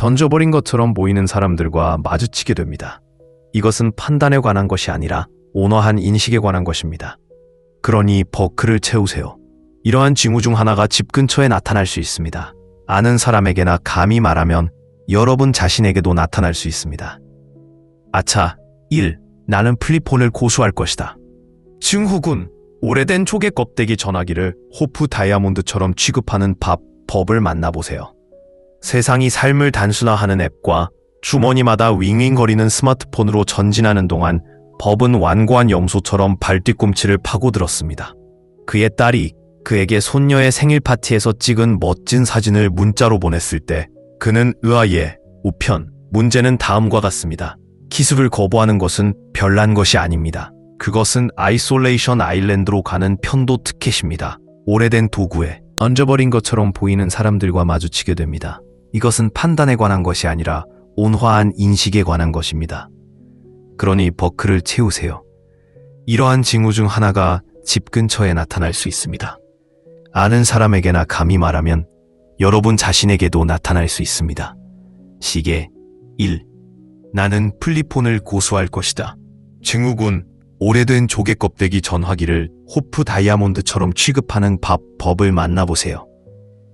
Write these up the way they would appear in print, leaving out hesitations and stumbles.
던져버린 것처럼 보이는 사람들과 마주치게 됩니다. 이것은 판단에 관한 것이 아니라 온화한 인식에 관한 것입니다. 그러니 버크를 채우세요. 이러한 징후 중 하나가 집 근처에 나타날 수 있습니다. 아는 사람에게나 감히 말하면 여러분 자신에게도 나타날 수 있습니다. 아차, 1. 나는 플립폰을 고수할 것이다. 증후군, 오래된 조개 껍데기 전화기를 호프 다이아몬드처럼 취급하는 법을 만나보세요. 세상이 삶을 단순화하는 앱과 주머니마다 윙윙거리는 스마트폰으로 전진하는 동안 법은 완고한 염소처럼 발뒤꿈치를 파고들었습니다. 그의 딸이 그에게 손녀의 생일 파티에서 찍은 멋진 사진을 문자로 보냈을 때 그는 의아해, 우편, 문제는 다음과 같습니다. 기술을 거부하는 것은 별난 것이 아닙니다. 그것은 아이솔레이션 아일랜드로 가는 편도 티켓입니다. 오래된 도구에 얹어버린 것처럼 보이는 사람들과 마주치게 됩니다. 이것은 판단에 관한 것이 아니라 온화한 인식에 관한 것입니다. 그러니 버크를 채우세요. 이러한 징후 중 하나가 집 근처에 나타날 수 있습니다. 아는 사람에게나 감히 말하면 여러분 자신에게도 나타날 수 있습니다. 시계 1. 나는 플립폰을 고수할 것이다. 증후군, 오래된 조개 껍데기 전화기를 호프 다이아몬드처럼 취급하는 법을 만나보세요.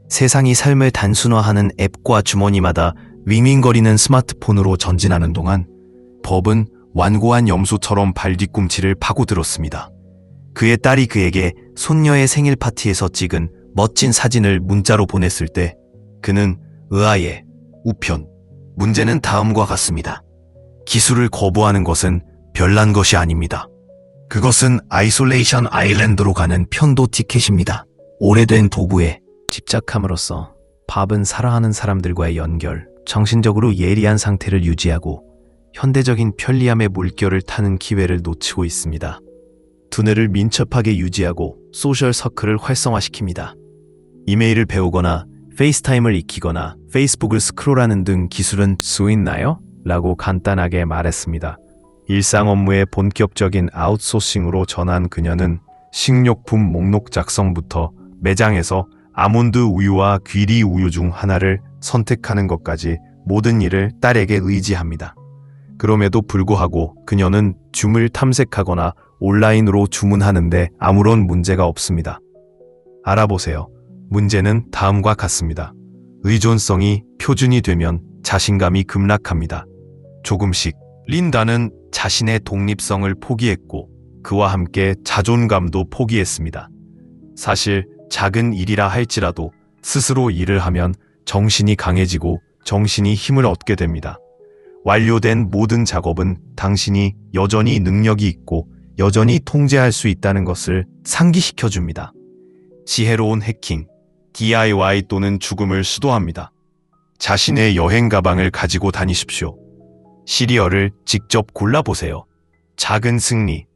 세상이 삶을 단순화하는 앱과 주머니마다 윙윙거리는 스마트폰으로 전진하는 동안 법은 완고한 염소처럼 발뒤꿈치를 파고들었습니다. 그의 딸이 그에게 손녀의 생일 파티에서 찍은 멋진 사진을 문자로 보냈을 때 그는 의아해, 우편, 문제는 다음과 같습니다. 기술을 거부하는 것은 별난 것이 아닙니다. 그것은 아이솔레이션 아일랜드로 가는 편도 티켓입니다. 오래된 도구에 집착함으로써 밥은 사랑하는 사람들과의 연결, 정신적으로 예리한 상태를 유지하고 현대적인 편리함의 물결을 타는 기회를 놓치고 있습니다. 두뇌를 민첩하게 유지하고 소셜 서클을 활성화시킵니다. 이메일을 배우거나 페이스타임을 익히거나 페이스북을 스크롤하는 등 기술은 수 있나요? 라고 간단하게 말했습니다. 일상 업무의 본격적인 아웃소싱으로 전한 그녀는 식료품 목록 작성부터 매장에서 아몬드 우유와 귀리 우유 중 하나를 선택하는 것까지 모든 일을 딸에게 의지합니다. 그럼에도 불구하고 그녀는 줌을 탐색하거나 온라인으로 주문하는데 아무런 문제가 없습니다. 알아보세요. 문제는 다음과 같습니다. 의존성이 표준이 되면 자신감이 급락합니다. 조금씩 린다는 자신의 독립성을 포기했고 그와 함께 자존감도 포기했습니다. 사실 작은 일이라 할지라도 스스로 일을 하면 정신이 강해지고 정신이 힘을 얻게 됩니다. 완료된 모든 작업은 당신이 여전히 능력이 있고 여전히 통제할 수 있다는 것을 상기시켜줍니다. 지혜로운 해킹, DIY 또는 죽음을 시도합니다. 자신의 여행 가방을 가지고 다니십시오. 시리얼을 직접 골라보세요. 작은 승리,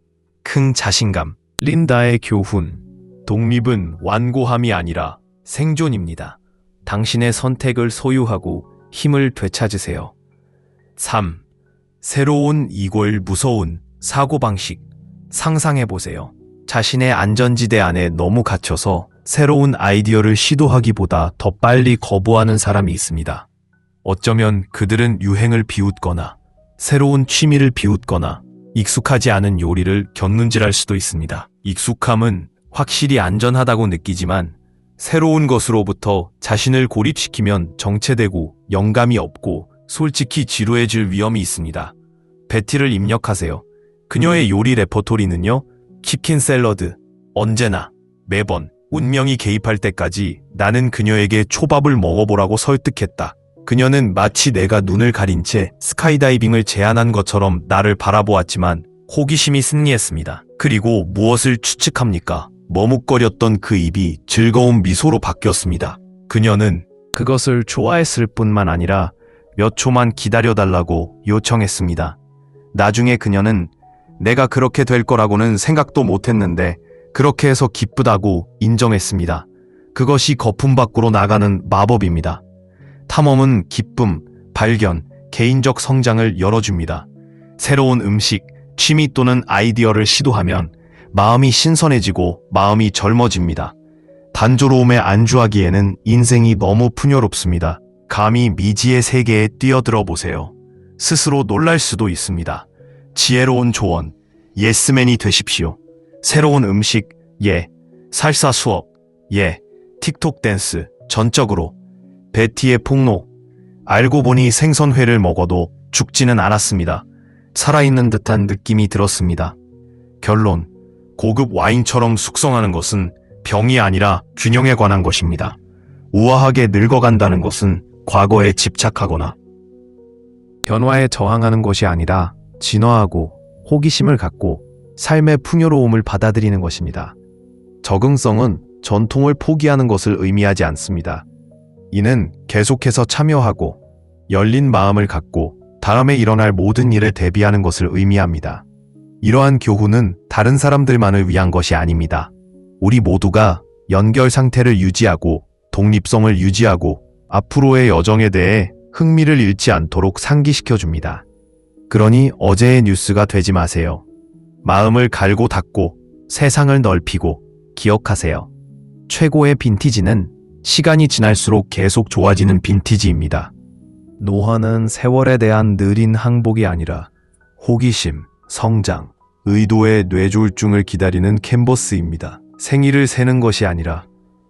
큰 자신감. 린다의 교훈. 독립은 완고함이 아니라 생존입니다. 당신의 선택을 소유하고 힘을 되찾으세요. 3. 새로운 이골 무서운 사고방식. 상상해보세요. 자신의 안전지대 안에 너무 갇혀서 새로운 아이디어를 시도하기보다 더 빨리 거부하는 사람이 있습니다. 어쩌면 그들은 유행을 비웃거나 새로운 취미를 비웃거나 익숙하지 않은 요리를 곁눈질할 수도 있습니다. 익숙함은 확실히 안전하다고 느끼지만 새로운 것으로부터 자신을 고립시키면 정체되고 영감이 없고 솔직히 지루해질 위험이 있습니다. 베티를 입력하세요. 그녀의 요리 레퍼토리는요, 치킨 샐러드. 언제나, 매번, 운명이 개입할 때까지 나는 그녀에게 초밥을 먹어보라고 설득했다. 그녀는 마치 내가 눈을 가린 채 스카이다이빙을 제안한 것처럼 나를 바라보았지만 호기심이 승리했습니다. 그리고 무엇을 추측합니까? 머뭇거렸던 그 입이 즐거운 미소로 바뀌었습니다. 그녀는 그것을 좋아했을 뿐만 아니라 몇 초만 기다려달라고 요청했습니다. 나중에 그녀는 내가 그렇게 될 거라고는 생각도 못했는데 그렇게 해서 기쁘다고 인정했습니다. 그것이 거품 밖으로 나가는 마법입니다. 탐험은 기쁨, 발견, 개인적 성장을 열어줍니다. 새로운 음식, 취미 또는 아이디어를 시도하면 마음이 신선해지고 마음이 젊어집니다. 단조로움에 안주하기에는 인생이 너무 풍요롭습니다. 감히 미지의 세계에 뛰어들어 보세요. 스스로 놀랄 수도 있습니다. 지혜로운 조언, 예스맨이 되십시오. 새로운 음식, 예. 살사 수업, 예. 틱톡 댄스, 전적으로. 베티의 폭로. 알고 보니 생선회를 먹어도 죽지는 않았습니다. 살아있는 듯한 느낌이 들었습니다. 결론. 고급 와인처럼 숙성하는 것은 병이 아니라 균형에 관한 것입니다. 우아하게 늙어간다는 것은 과거에 집착하거나 변화에 저항하는 것이 아니라 진화하고 호기심을 갖고 삶의 풍요로움을 받아들이는 것입니다. 적응성은 전통을 포기하는 것을 의미하지 않습니다. 이는 계속해서 참여하고 열린 마음을 갖고 다음에 일어날 모든 일에 대비하는 것을 의미합니다. 이러한 교훈은 다른 사람들만을 위한 것이 아닙니다. 우리 모두가 연결 상태를 유지하고 독립성을 유지하고 앞으로의 여정에 대해 흥미를 잃지 않도록 상기시켜 줍니다. 그러니 어제의 뉴스가 되지 마세요. 마음을 갈고 닦고 세상을 넓히고 기억하세요. 최고의 빈티지는 시간이 지날수록 계속 좋아지는 빈티지입니다. 노화는 세월에 대한 느린 항복이 아니라 호기심, 성장, 의도의 뇌졸중을 기다리는 캔버스입니다. 생일을 세는 것이 아니라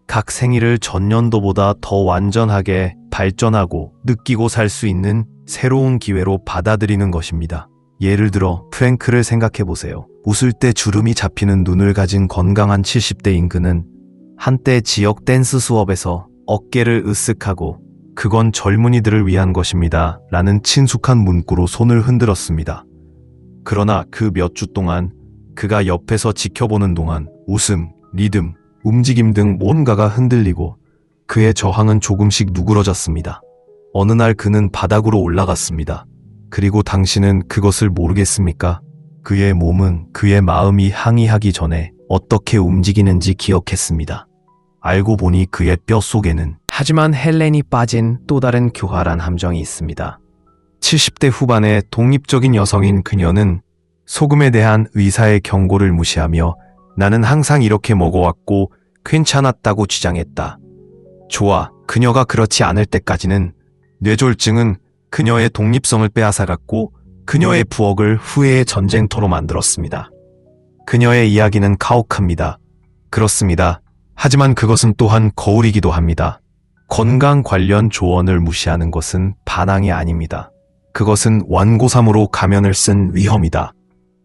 각 생일을 전년도보다 더 완전하게 발전하고 느끼고 살 수 있는 새로운 기회로 받아들이는 것입니다. 예를 들어 프랭크를 생각해 보세요. 웃을 때 주름이 잡히는 눈을 가진 건강한 70대 인근은 한때 지역 댄스 수업에서 어깨를 으쓱하고 그건 젊은이들을 위한 것입니다. 라는 친숙한 문구로 손을 흔들었습니다. 그러나 그 몇 주 동안 그가 옆에서 지켜보는 동안 웃음, 리듬, 움직임 등 뭔가가 흔들리고 그의 저항은 조금씩 누그러졌습니다. 어느 날 그는 바닥으로 올라갔습니다. 그리고 당신은 그것을 모르겠습니까? 그의 몸은 그의 마음이 항의하기 전에 어떻게 움직이는지 기억했습니다. 알고 보니 그의 뼛속에는 하지만 헬렌이 빠진 또 다른 교활한 함정이 있습니다. 70대 후반의 독립적인 여성인 그녀는 소금에 대한 의사의 경고를 무시하며 나는 항상 이렇게 먹어왔고 괜찮았다고 주장했다. 좋아, 그녀가 그렇지 않을 때까지는 뇌졸중은 그녀의 독립성을 빼앗아갔고 그녀의 부엌을 후회의 전쟁터로 만들었습니다. 그녀의 이야기는 가혹합니다. 그렇습니다. 하지만 그것은 또한 거울이기도 합니다. 건강 관련 조언을 무시하는 것은 반항이 아닙니다. 그것은 완고삼으로 가면을 쓴 위험이다.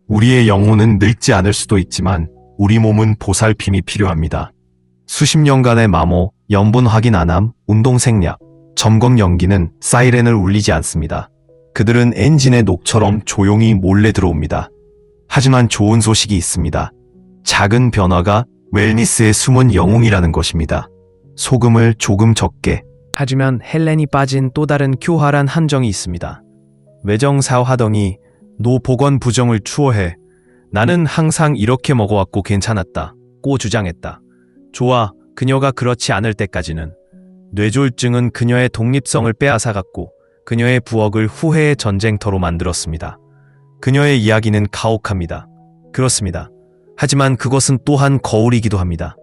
우리의 영혼은 늙지 않을 수도 있지만 우리 몸은 보살핌이 필요합니다. 수십 년간의 마모, 염분 확인 안함, 운동 생략, 점검 연기는 사이렌을 울리지 않습니다. 그들은 엔진의 녹처럼 조용히 몰래 들어옵니다. 하지만 좋은 소식이 있습니다. 작은 변화가 웰니스의 숨은 영웅이라는 것입니다. 소금을 조금 적게. 하지만 헬렌이 빠진 또 다른 교활한 함정이 있습니다. 외정사 하더니 노 보건 부정을 추호해 나는 항상 이렇게 먹어왔고 괜찮았다 고 주장했다. 좋아, 그녀가 그렇지 않을 때까지는 뇌졸중은 그녀의 독립성을 빼앗아갔고 그녀의 부엌을 후회의 전쟁터로 만들었습니다. 그녀의 이야기는 가혹합니다. 그렇습니다. 하지만 그것은 또한 거울이기도 합니다.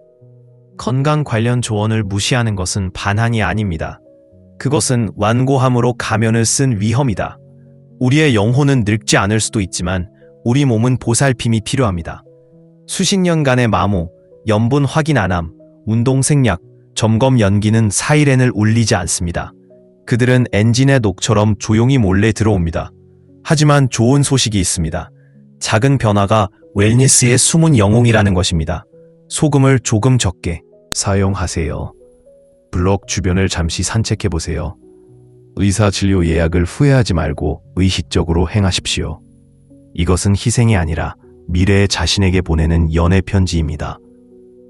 건강 관련 조언을 무시하는 것은 반항이 아닙니다. 그것은 완고함으로 가면을 쓴 위험이다. 우리의 영혼은 늙지 않을 수도 있지만 우리 몸은 보살핌이 필요합니다. 수십 년간의 마모, 염분 확인 안함, 운동 생략, 점검 연기는 사이렌을 울리지 않습니다. 그들은 엔진의 녹처럼 조용히 몰래 들어옵니다. 하지만 좋은 소식이 있습니다. 작은 변화가 웰니스의 숨은 영웅이라는 것입니다. 소금을 조금 적게 사용하세요. 블록 주변을 잠시 산책해보세요. 의사 진료 예약을 후회하지 말고 의식적으로 행하십시오. 이것은 희생이 아니라 미래의 자신에게 보내는 연애 편지입니다.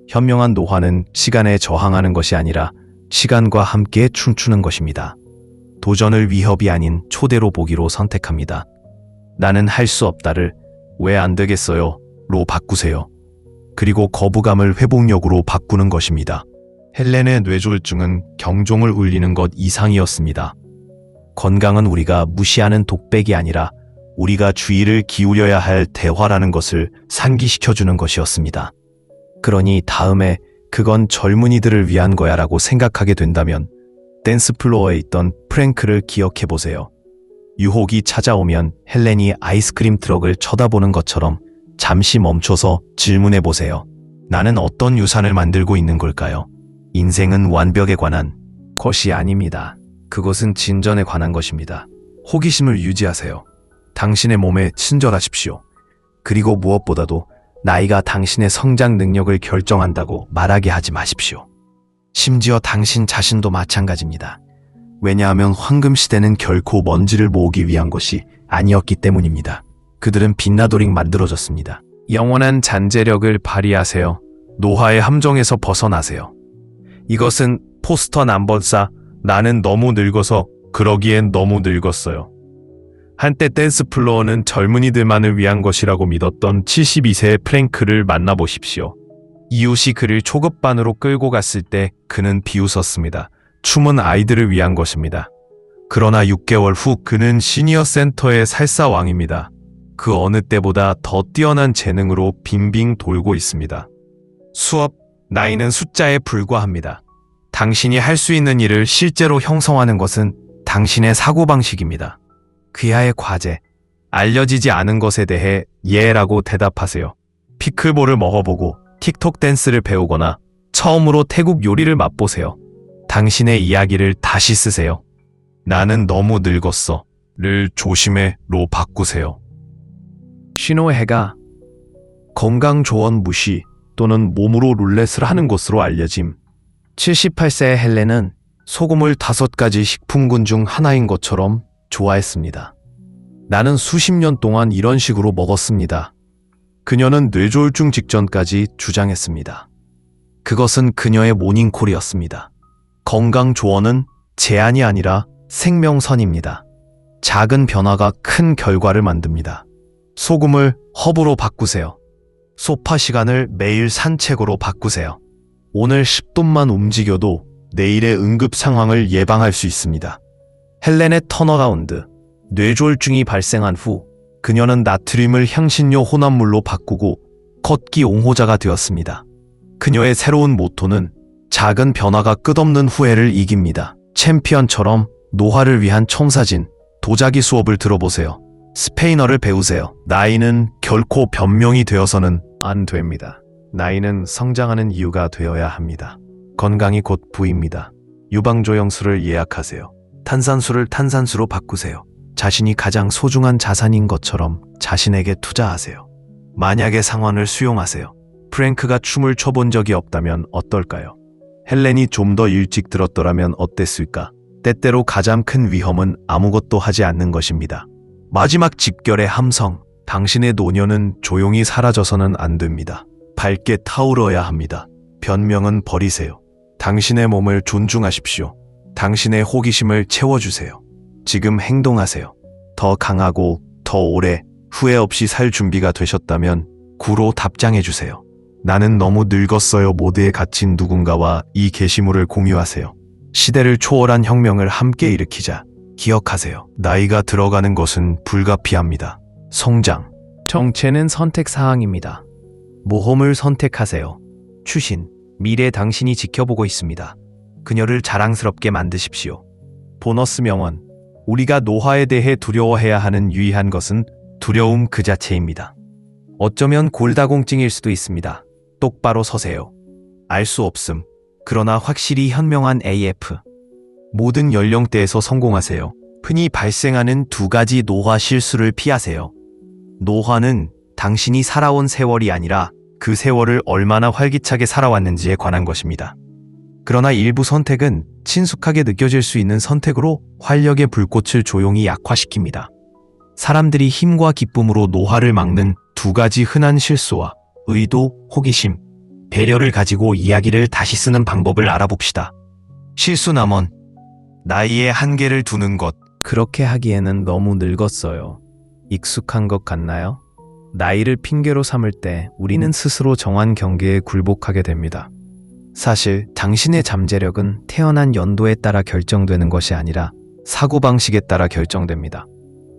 현명한 노화는 시간에 저항하는 것이 아니라 시간과 함께 춤추는 것입니다. 도전을 위협이 아닌 초대로 보기로 선택합니다. 나는 할 수 없다를 왜 안 되겠어요? 로 바꾸세요. 그리고 거부감을 회복력으로 바꾸는 것입니다. 헬렌의 뇌졸중은 경종을 울리는 것 이상이었습니다. 건강은 우리가 무시하는 독백이 아니라 우리가 주의를 기울여야 할 대화라는 것을 상기시켜주는 것이었습니다. 그러니 다음에 그건 젊은이들을 위한 거야 라고 생각하게 된다면 댄스 플로어에 있던 프랭크를 기억해 보세요. 유혹이 찾아오면 헬렌이 아이스크림 트럭을 쳐다보는 것처럼 잠시 멈춰서 질문해 보세요. 나는 어떤 유산을 만들고 있는 걸까요? 인생은 완벽에 관한 것이 아닙니다. 그것은 진전에 관한 것입니다. 호기심을 유지하세요. 당신의 몸에 친절하십시오. 그리고 무엇보다도 나이가 당신의 성장 능력을 결정한다고 말하게 하지 마십시오. 심지어 당신 자신도 마찬가지입니다. 왜냐하면 황금시대는 결코 먼지를 모으기 위한 것이 아니었기 때문입니다. 그들은 빛나도록 만들어졌습니다. 영원한 잠재력을 발휘하세요. 노화의 함정에서 벗어나세요. 이것은 포스터 넘버 4, 나는 너무 늙어서 그러기엔 너무 늙었어요. 한때 댄스 플로어는 젊은이들만을 위한 것이라고 믿었던 72세의 프랭크를 만나보십시오. 이웃이 그를 초급반으로 끌고 갔을 때 그는 비웃었습니다. 춤은 아이들을 위한 것입니다. 그러나 6개월 후 그는 시니어 센터의 살사왕입니다. 그 어느 때보다 더 뛰어난 재능으로 빙빙 돌고 있습니다. 수업, 나이는 숫자에 불과합니다. 당신이 할 수 있는 일을 실제로 형성하는 것은 당신의 사고방식입니다. 귀하의 과제, 알려지지 않은 것에 대해 예라고 대답하세요. 피클볼을 먹어보고 틱톡 댄스를 배우거나 처음으로 태국 요리를 맛보세요. 당신의 이야기를 다시 쓰세요. 나는 너무 늙었어 를 조심해로 바꾸세요. 신호해가 건강조언 무시 또는 몸으로 룰렛을 하는 것으로 알려짐. 78세의 헬렌은 소금을 5가지 식품군 중 하나인 것처럼 좋아했습니다. 나는 수십 년 동안 이런 식으로 먹었습니다. 그녀는 뇌졸중 직전까지 주장했습니다. 그것은 그녀의 모닝콜이었습니다. 건강 조언은 제안이 아니라 생명선입니다. 작은 변화가 큰 결과를 만듭니다. 소금을 허브로 바꾸세요. 소파 시간을 매일 산책으로 바꾸세요. 오늘 10분만 움직여도 내일의 응급 상황을 예방할 수 있습니다. 헬렌의 턴어라운드. 뇌졸중이 발생한 후 그녀는 나트륨을 향신료 혼합물로 바꾸고 걷기 옹호자가 되었습니다. 그녀의 새로운 모토는 작은 변화가 끝없는 후회를 이깁니다. 챔피언처럼 노화를 위한 청사진, 도자기 수업을 들어보세요. 스페인어를 배우세요. 나이는 결코 변명이 되어서는 안 됩니다. 나이는 성장하는 이유가 되어야 합니다. 건강이 곧 부입니다. 유방조영술을 예약하세요. 탄산수를 탄산수로 바꾸세요. 자신이 가장 소중한 자산인 것처럼 자신에게 투자하세요. 만약의 상황을 수용하세요. 프랭크가 춤을 춰본 적이 없다면 어떨까요? 헬렌이 좀 더 일찍 들었더라면 어땠을까? 때때로 가장 큰 위험은 아무것도 하지 않는 것입니다. 마지막 집결의 함성, 당신의 노년은 조용히 사라져서는 안 됩니다. 밝게 타오르어야 합니다. 변명은 버리세요. 당신의 몸을 존중하십시오. 당신의 호기심을 채워주세요. 지금 행동하세요. 더 강하고 더 오래 후회 없이 살 준비가 되셨다면 구로 답장해주세요. 나는 너무 늙었어요 모드에 갇힌 누군가와 이 게시물을 공유하세요. 시대를 초월한 혁명을 함께 일으키자. 기억하세요. 나이가 들어가는 것은 불가피합니다. 성장. 정체는 선택사항입니다. 모험을 선택하세요. 추신. 미래 당신이 지켜보고 있습니다. 그녀를 자랑스럽게 만드십시오. 보너스 명언. 우리가 노화에 대해 두려워해야 하는 유일한 것은 두려움 그 자체입니다. 어쩌면 골다공증일 수도 있습니다. 똑바로 서세요. 알 수 없음. 그러나 확실히 현명한 AF. 모든 연령대에서 성공하세요. 흔히 발생하는 2가지 노화 실수를 피하세요. 노화는 당신이 살아온 세월이 아니라 그 세월을 얼마나 활기차게 살아왔는지에 관한 것입니다. 그러나 일부 선택은 친숙하게 느껴질 수 있는 선택으로 활력의 불꽃을 조용히 약화시킵니다. 사람들이 힘과 기쁨으로 노화를 막는 2가지 흔한 실수와 의도, 호기심, 배려를 가지고 이야기를 다시 쓰는 방법을 알아봅시다. 실수 남원. 나이에 한계를 두는 것. 그렇게 하기에는 너무 늙었어요. 익숙한 것 같나요? 나이를 핑계로 삼을 때 우리는 스스로 정한 경계에 굴복하게 됩니다. 사실 당신의 잠재력은 태어난 연도에 따라 결정되는 것이 아니라 사고방식에 따라 결정됩니다.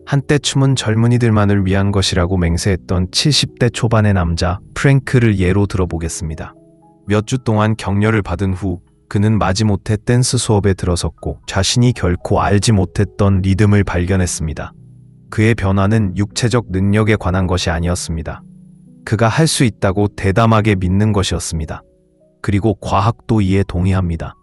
한때 춤은 젊은이들만을 위한 것이라고 맹세했던 70대 초반의 남자 프랭크를 예로 들어보겠습니다. 몇 주 동안 격려를 받은 후 그는 마지못해 댄스 수업에 들어섰고 자신이 결코 알지 못했던 리듬을 발견했습니다. 그의 변화는 육체적 능력에 관한 것이 아니었습니다. 그가 할 수 있다고 대담하게 믿는 것이었습니다. 그리고 과학도 이에 동의합니다.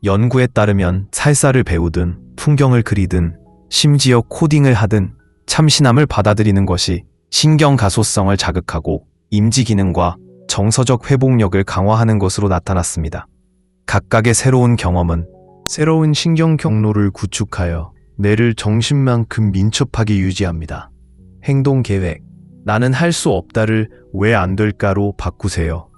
연구에 따르면 살사를 배우든 풍경을 그리든 심지어 코딩을 하든 참신함을 받아들이는 것이 신경 가소성을 자극하고 임지 기능과 정서적 회복력을 강화하는 것으로 나타났습니다. 각각의 새로운 경험은 새로운 신경 경로를 구축하여 뇌를 정신만큼 민첩하게 유지합니다. 행동 계획, 나는 할 수 없다를 왜 안 될까로 바꾸세요.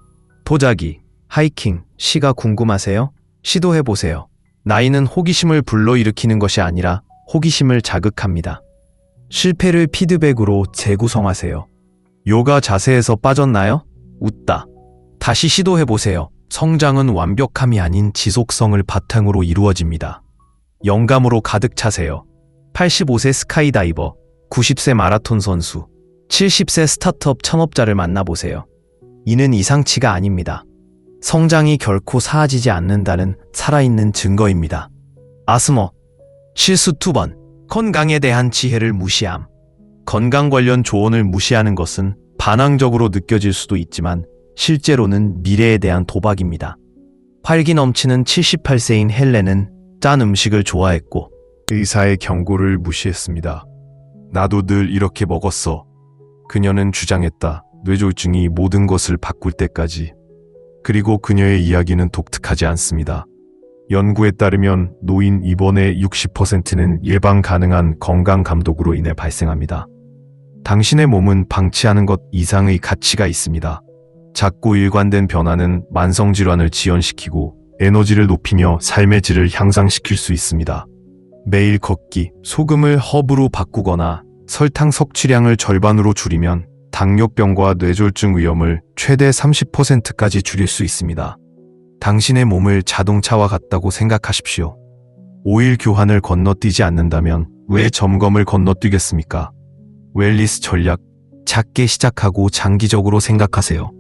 도자기, 하이킹, 시가 궁금하세요? 시도해보세요. 나이는 호기심을 불러일으키는 것이 아니라 호기심을 자극합니다. 실패를 피드백으로 재구성하세요. 요가 자세에서 빠졌나요? 웃다. 다시 시도해보세요. 성장은 완벽함이 아닌 지속성을 바탕으로 이루어집니다. 영감으로 가득 차세요. 85세 스카이다이버, 90세 마라톤 선수, 70세 스타트업 창업자를 만나보세요. 이는 이상치가 아닙니다. 성장이 결코 사라지지 않는다는 살아있는 증거입니다. 아스머, 실수 2번, 건강에 대한 지혜를 무시함. 건강 관련 조언을 무시하는 것은 반항적으로 느껴질 수도 있지만 실제로는 미래에 대한 도박입니다. 활기 넘치는 78세인 헬렌은 짠 음식을 좋아했고 의사의 경고를 무시했습니다. 나도 늘 이렇게 먹었어. 그녀는 주장했다. 뇌졸중이 모든 것을 바꿀 때까지. 그리고 그녀의 이야기는 독특하지 않습니다. 연구에 따르면 노인 입원의 60%는 예방 가능한 건강 감독으로 인해 발생합니다. 당신의 몸은 방치하는 것 이상의 가치가 있습니다. 작고 일관된 변화는 만성질환을 지연시키고 에너지를 높이며 삶의 질을 향상시킬 수 있습니다. 매일 걷기, 소금을 허브로 바꾸거나 설탕 섭취량을 절반으로 줄이면 당뇨병과 뇌졸중 위험을 최대 30%까지 줄일 수 있습니다. 당신의 몸을 자동차와 같다고 생각하십시오. 오일 교환을 건너뛰지 않는다면 왜 점검을 건너뛰겠습니까? 웰리스 전략, 작게 시작하고 장기적으로 생각하세요.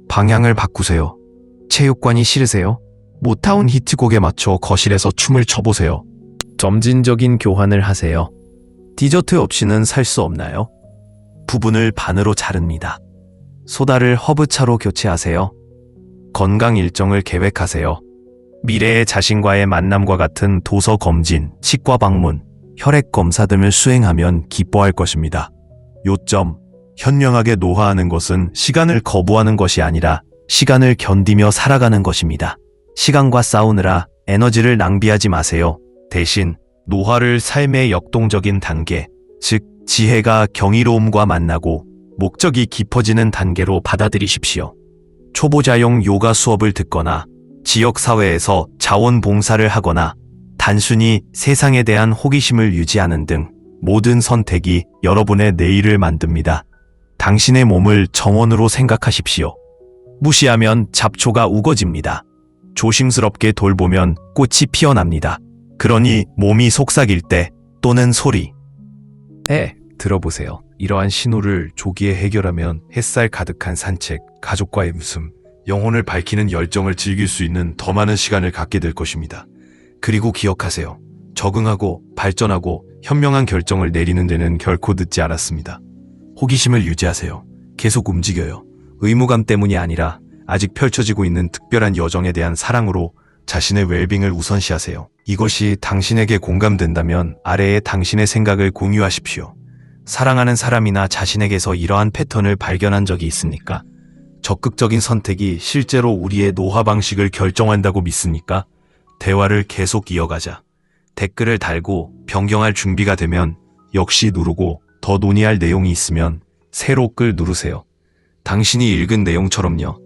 방향을 바꾸세요. 체육관이 싫으세요? 모타운 히트곡에 맞춰 거실에서 춤을 춰보세요. 점진적인 교환을 하세요. 디저트 없이는 살 수 없나요? 부분을 반으로 자릅니다. 소다를 허브차로 교체하세요. 건강 일정을 계획하세요. 미래의 자신과의 만남과 같은 도서 검진, 치과 방문, 혈액 검사 등을 수행하면 기뻐할 것입니다. 요점, 현명하게 노화하는 것은 시간을 거부하는 것이 아니라 시간을 견디며 살아가는 것입니다. 시간과 싸우느라 에너지를 낭비하지 마세요. 대신 노화를 삶의 역동적인 단계, 즉 지혜가 경이로움과 만나고 목적이 깊어지는 단계로 받아들이십시오. 초보자용 요가 수업을 듣거나 지역사회에서 자원봉사를 하거나 단순히 세상에 대한 호기심을 유지하는 등 모든 선택이 여러분의 내일을 만듭니다. 당신의 몸을 정원으로 생각하십시오. 무시하면 잡초가 우거집니다. 조심스럽게 돌보면 꽃이 피어납니다. 그러니 몸이 속삭일 때 또는 소리, 들어보세요. 이러한 신호를 조기에 해결하면 햇살 가득한 산책, 가족과의 웃음, 영혼을 밝히는 열정을 즐길 수 있는 더 많은 시간을 갖게 될 것입니다. 그리고 기억하세요. 적응하고 발전하고 현명한 결정을 내리는 데는 결코 늦지 않았습니다. 호기심을 유지하세요. 계속 움직여요. 의무감 때문이 아니라 아직 펼쳐지고 있는 특별한 여정에 대한 사랑으로 자신의 웰빙을 우선시하세요. 이것이 당신에게 공감된다면 아래에 당신의 생각을 공유하십시오. 사랑하는 사람이나 자신에게서 이러한 패턴을 발견한 적이 있습니까? 적극적인 선택이 실제로 우리의 노화 방식을 결정한다고 믿습니까? 대화를 계속 이어가자. 댓글을 달고 변경할 준비가 되면 역시 누르고 더 논의할 내용이 있으면 새로 끌 누르세요. 당신이 읽은 내용처럼요.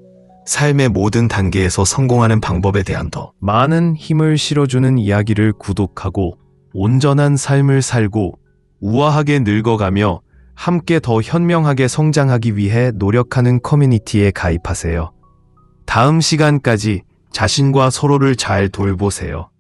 삶의 모든 단계에서 성공하는 방법에 대한 더 많은 힘을 실어주는 이야기를 구독하고 온전한 삶을 살고 우아하게 늙어가며 함께 더 현명하게 성장하기 위해 노력하는 커뮤니티에 가입하세요. 다음 시간까지 자신과 서로를 잘 돌보세요.